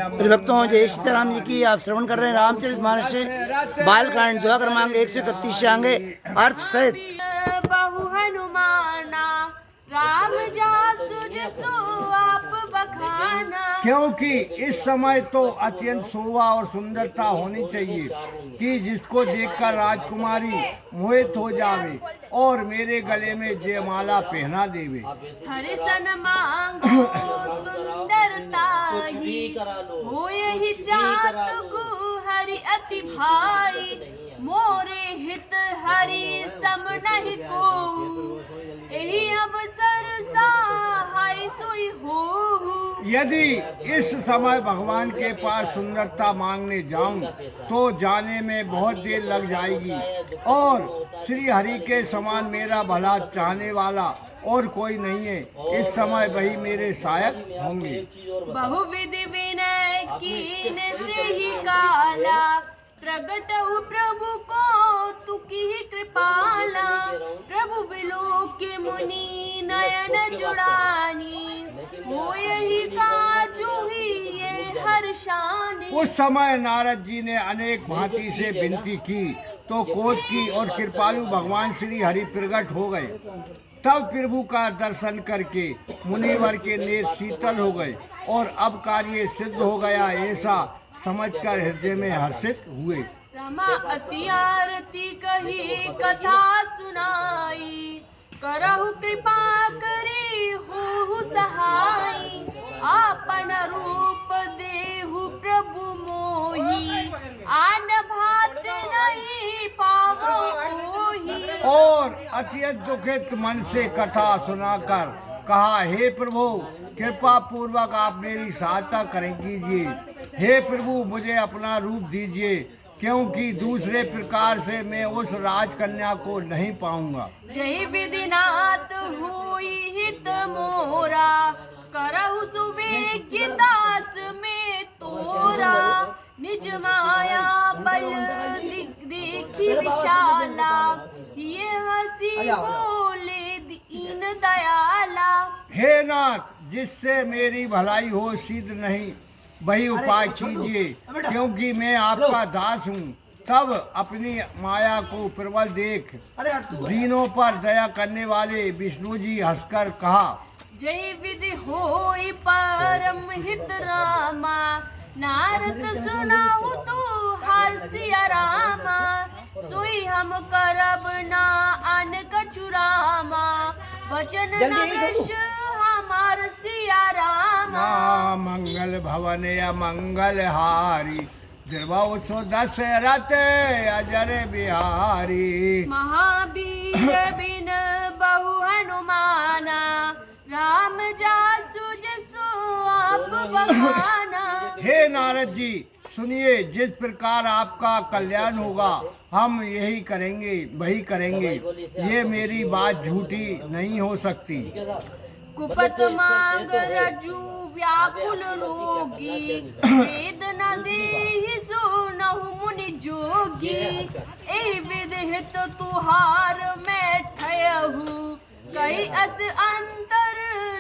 भक्तों जय सीताराम जी की। आप श्रवण कर रहे हैं रामचरितमानस से बालकांड दुआ क्रमांक 131 से आगे अर्थ सहित। बहु हनुमाना राम जासु जसो आप बखाना। क्योंकि इस समय तो अत्यंत शोभा और सुंदरता होनी चाहिए कि जिसको देखकर राजकुमारी मोहित हो जावे और मेरे गले में जयमाला पहना देवे। हरि सन मांगो सुंदरता होय ही जात को हरि अति भाई। मोरे हित हरि सम नहीं को यही अवसर सहाय सोई हो। यदि इस समय भगवान के पास सुंदरता मांगने जाऊं तो जाने में बहुत देर लग जाएगी और श्री हरि के समान मेरा भला चाहने वाला और कोई नहीं है। इस समय वही मेरे सहायक होंगे। बहुविधि विनय की नित्य ही काला प्रगट हु प्रभु को तू की कृपाला। प्रभु विलोक के मुनि नयन जुड़ानी हो यही काजू ही ये हर्षानी। उस समय नारद जी ने अनेक भांति से विनती की तो क्रोध की और कृपालु भगवान श्री हरि प्रकट हो गए। तब प्रभु का दर्शन करके मुनिवर के नेत्र शीतल हो गए और अब कार्य सिद्ध हो गया ऐसा समझकर हृदय में हर्षित हुए। रमा अति आरती कही कथा सुनाई करहु कृपा करी हो सहाई। आपन रूप देहु प्रभु मोही आन भात नहीं पावो कोही। और अत्यंत दुखित मन से कथा सुनाकर कहा, हे प्रभु कृपा पूर्वक आप मेरी सहायता करें कीजिए। हे प्रभु मुझे अपना रूप दीजिए क्योंकि दूसरे प्रकार से मैं उस राजकन्या को नहीं पाऊंगा। जय विधिनाथ हुई हित मोरा करहु सुवेग्य दास में तोरा। निज माया बल देखी विशाला ये हंसी बोले दीन दयाला। हे नाथ जिससे मेरी भलाई हो सिद्ध नहीं वही उपाय कीजिए क्योंकि मैं आपका दास हूँ। तब अपनी माया को प्रबल देख दीनों पर दया करने वाले विष्णु जी हंसकर कहा, जय विधि होई परम हित रामा नारद सुनाऊ तू हर्षिया रामा। सोई हम करब ना अन कचुरामा वचन नरश हमार सिया रामा। मंगल भवन मंगल हारी द्रवौ सो दशरथ अजर बिहारी। महावीर बिन बहु हनुमाना राम जासु जसो आप बखाना। हे नारद जी सुनिए, जिस प्रकार आपका कल्याण होगा हम यही करेंगे वही करेंगे। ये मेरी बात झूठी नहीं हो सकती। कुपत मांग रजू व्याकुल रोगी वेद न देहि सुनहु मुनि जोगी। ए विधित तुहार मैं ठयहु कई अस अंतर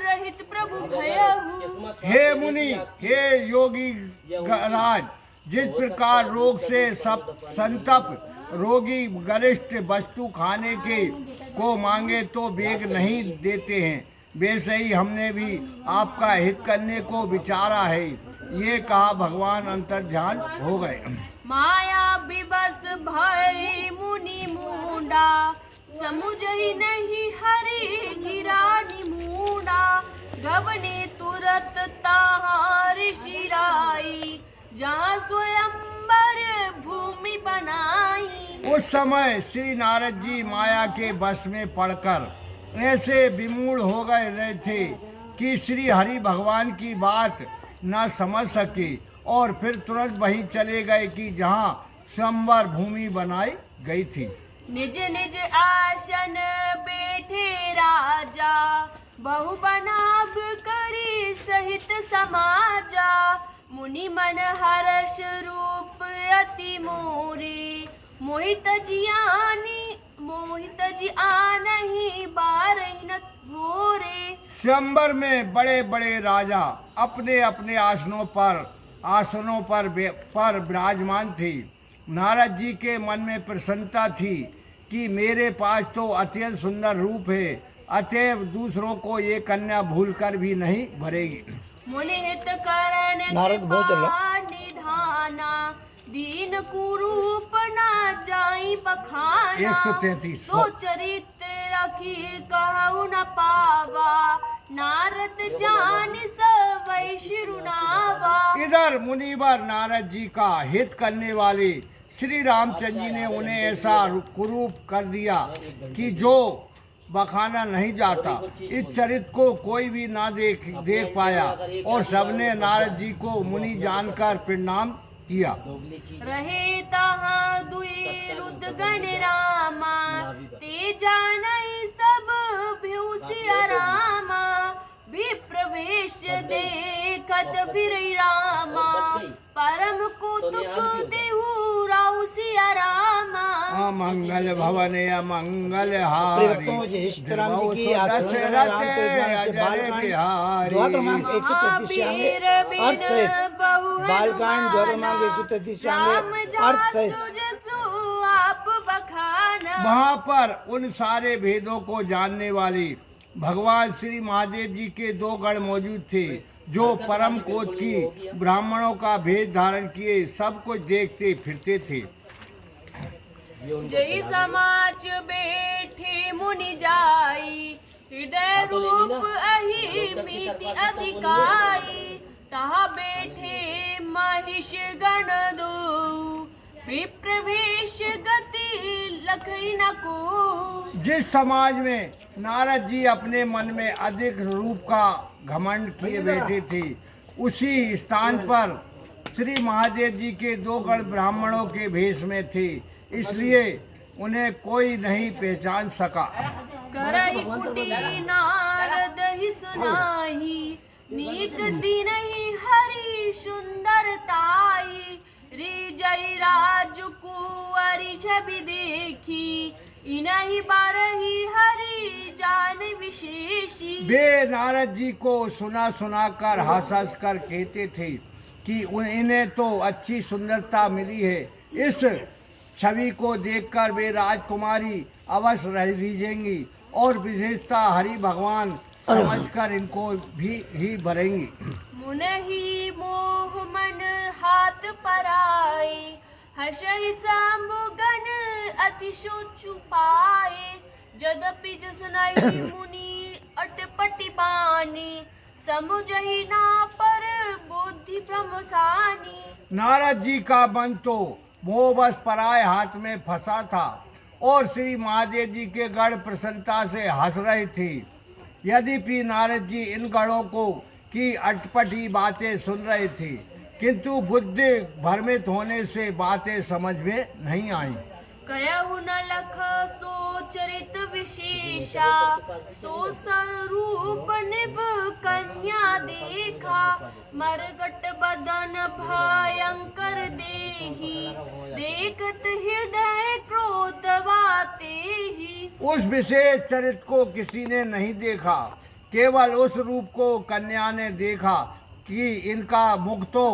रहित प्रभु भयहु। हे मुनि हे योगी राज, जिस प्रकार रोग से सब संतप रोगी गरिष्ठ वस्तु खाने के को मांगे तो वेग नहीं देते हैं, वैसे ही हमने भी आपका हित करने को विचारा है। ये कहा भगवान अंतर्ध्यान हो गए। माया विबस भय मुनि मुंडा समुझ ही नहीं हरि गिरा निमूंडा। गवने तुरत ताहार शिराई जहाँ स्वयंवर भूमि बनाई। उस समय श्री नारद जी माया के वश में पड़कर ऐसे विमूढ़ हो गए रहे थे कि श्री हरि भगवान की बात न समझ सके और फिर तुरंत वहीं चले गए कि जहाँ स्वयंवर भूमि बनाई गई थी। निज निज आसन बैठे राजा बहु बनाब करी सहित समाजा। मुनि मन हर्ष रूप अति मोरे मोहित जी आनहि बारहिन घोरे। स्वयंवर में बड़े बड़े राजा अपने अपने आसनों पर आसनों पर विराजमान थे। नारद जी के मन में प्रसन्नता थी कि मेरे पास तो अत्यंत सुंदर रूप है, अतएव दूसरों को ये कन्या भूलकर भी नहीं भरेगी। मुनि हित करण नारद बहुत चल रहा। निधाना दीन कुरूप न जाई बखाना 133 तो चरित्र रखी कहु न पावा नारद जान सवै शिरुनावा। इधर मुनिवर नारद जी का हित करने वाले श्री रामचंद्र जी ने उन्हें ऐसा कुरूप कर दिया कि जो बखाना नहीं जाता। इस चरित्र को कोई भी ना देख पाया और सबने नारद जी को मुनि जानकर प्रणाम किया। रहे तहाँ दुई रुद्रगण रामा ते जानई सब भ्यूसिया रामा विप्रवेश देखत फिर रामा परम कौतुक देहु राउ सिया रामा। अमंगल भवन अमंगल हारी प्रियभक्तों, जय श्री राम जी की आप श्रवण कर रहे हैं रामचरितमानस बालकांड दोहा क्रमांक 133 से आगे अर्थ सहित। बालकांड दोहा क्रमांक 133 से आगे अर्थ सहित। आप बखाना वहाँ पर उन सारे भेदों को जानने वाले भगवान श्री महादेव जी के 2 गण मौजूद थे, जो परम कोट की ब्राह्मणों का भेद धारण किए सब कुछ देखते फिरते थे। जय समाज बैठे मुनि जाई हृदय रूप अहि मीति अधिकाई तहा बैठे महिष गण दो विप्रवेश गति लखई न को। जिस समाज में नारद जी अपने मन में अधिक रूप का घमंड किए बैठे थे, उसी स्थान पर श्री महादेव जी के 2 गण ब्राह्मणों के भेष में थे, इसलिए उन्हें कोई नहीं पहचान सका। करहि कुटी नारद ही सुनाही नीक दिनहि हरि सुंदरताई रिजय राज कुंवरी छवि देखी इनहि बारही हरि जान विशेषी। वे नारद जी को सुना सुना कर हंस हंस कर कहते थे कि इन्हें तो अच्छी सुंदरता मिली है, इस छवि को देखकर वे राजकुमारी अवश्य रीझेंगी और विशेषता हरि भगवान समझकर इनको भी ही भरेंगी। मुनहि मोह मन हाथ पराए हर्षहि सामुगन अति छुपाए जदपि जसनाई मुनि अटपटि बानी समुझहि ना पर बुद्धि प्रमसानी। नारद जी का मन तो मोहवश पराए हाथ में फंसा था और श्री महादेव जी के गण प्रसन्नता से हंस रहे थे। यद्यपि नारद जी इन गणों को की अटपटी बातें सुन रहे थे, किंतु बुद्धि भ्रमित होने से बातें समझ में नहीं आई। कहु न लख सो चरित विशेषा सो स्वरूप निभ कन्या देखा मरगट बदन भयंकर देही देखत हृदय क्रोधवाते ही। उस विशेष चरित्र को किसी ने नहीं देखा, केवल उस रूप को कन्या ने देखा कि इनका मुख तो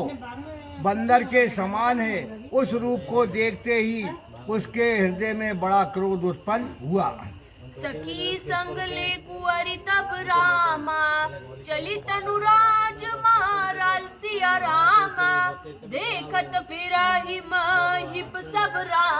बंदर के समान है। उस रूप को देखते ही उसके हृदय में बड़ा क्रोध उत्पन्न हुआ। सखी संग ले कुंवरी तब रामा चली तनुराज मारल सिया रामा देखत फिराहि महिप सब रामा।